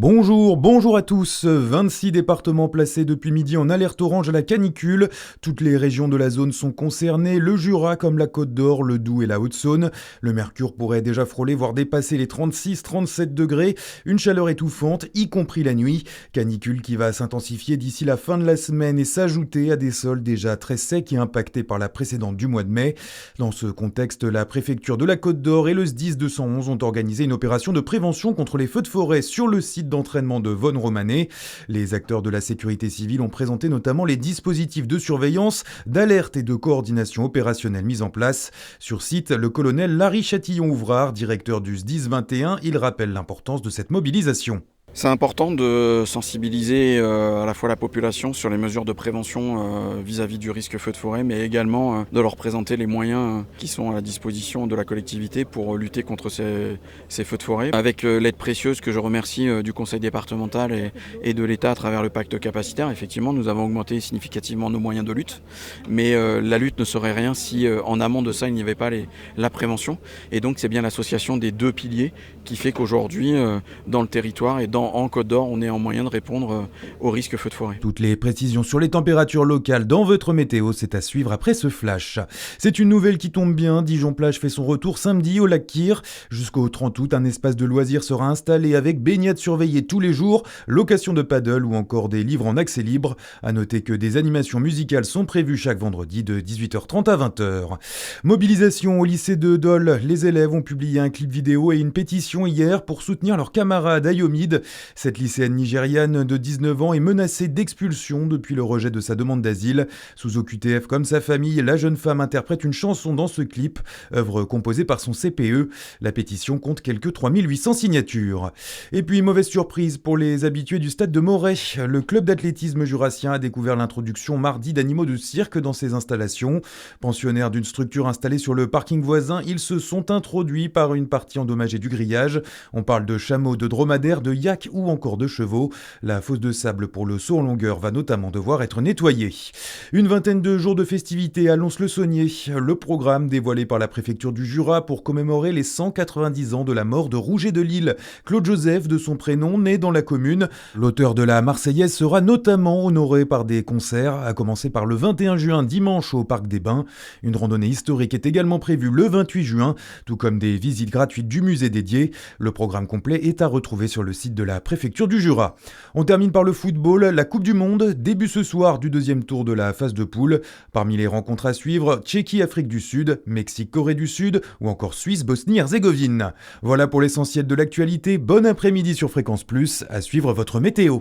Bonjour à tous. 26 départements placés depuis midi en alerte orange à la canicule. Toutes les régions de la zone sont concernées, le Jura comme la Côte d'Or, le Doubs et la Haute-Saône. Le mercure pourrait déjà frôler, voire dépasser les 36-37 degrés. Une chaleur étouffante, y compris la nuit. Canicule qui va s'intensifier d'ici la fin de la semaine et s'ajouter à des sols déjà très secs et impactés par la précédente du mois de mai. Dans ce contexte, la préfecture de la Côte d'Or et le SDIS 211 ont organisé une opération de prévention contre les feux de forêt sur le site d'entraînement de Vonne-Romanée. Les acteurs de la sécurité civile ont présenté notamment les dispositifs de surveillance, d'alerte et de coordination opérationnelle mis en place. Sur site, le colonel Larry Chatillon-Ouvrard, directeur du SDIS 21, il rappelle l'importance de cette mobilisation. C'est important de sensibiliser à la fois la population sur les mesures de prévention vis-à-vis du risque feu de forêt, mais également de leur présenter les moyens qui sont à la disposition de la collectivité pour lutter contre ces feux de forêt. Avec l'aide précieuse que je remercie du conseil départemental et de l'État à travers le pacte capacitaire, effectivement, nous avons augmenté significativement nos moyens de lutte. Mais la lutte ne serait rien si en amont de ça, il n'y avait pas la prévention. Et donc, c'est bien l'association des deux piliers qui fait qu'aujourd'hui, dans le territoire et en Côte d'Or, on est en moyen de répondre au risque feu de forêt. Toutes les précisions sur les températures locales dans votre météo, c'est à suivre après ce flash. C'est une nouvelle qui tombe bien, Dijon-Plage fait son retour samedi au lac Kyr. Jusqu'au 30 août, un espace de loisirs sera installé avec baignade surveillée tous les jours, location de paddle ou encore des livres en accès libre. À noter que des animations musicales sont prévues chaque vendredi de 18h30 à 20h. Mobilisation au lycée de Dole. Les élèves ont publié un clip vidéo et une pétition hier pour soutenir leur camarade Ayomide. Cette lycéenne nigériane de 19 ans est menacée d'expulsion depuis le rejet de sa demande d'asile. Sous OQTF comme sa famille, la jeune femme interprète une chanson dans ce clip, œuvre composée par son CPE. La pétition compte quelques 3800 signatures. Et puis, mauvaise surprise pour les habitués du stade de Moret. Le club d'athlétisme jurassien a découvert l'introduction mardi d'animaux de cirque dans ses installations. Pensionnaires d'une structure installée sur le parking voisin, ils se sont introduits par une partie endommagée du grillage. On parle de chameaux, de dromadaires, de yaks ou encore de chevaux. La fosse de sable pour le saut en longueur va notamment devoir être nettoyée. Une vingtaine de jours de festivités à Lons-le-Saunier. Le programme dévoilé par la préfecture du Jura pour commémorer les 190 ans de la mort de Rouget de Lille. Claude Joseph, de son prénom, né dans la commune. L'auteur de la Marseillaise sera notamment honoré par des concerts, à commencer par le 21 juin dimanche au Parc des Bains. Une randonnée historique est également prévue le 28 juin, tout comme des visites gratuites du musée dédié. Le programme complet est à retrouver sur le site de la préfecture du Jura. On termine par le football, la Coupe du Monde, début ce soir du deuxième tour de la phase de poule. Parmi les rencontres à suivre, Tchéquie, Afrique du Sud, Mexique, Corée du Sud ou encore Suisse, Bosnie, Herzégovine. Voilà pour l'essentiel de l'actualité. Bon après-midi sur Fréquence Plus, à suivre votre météo.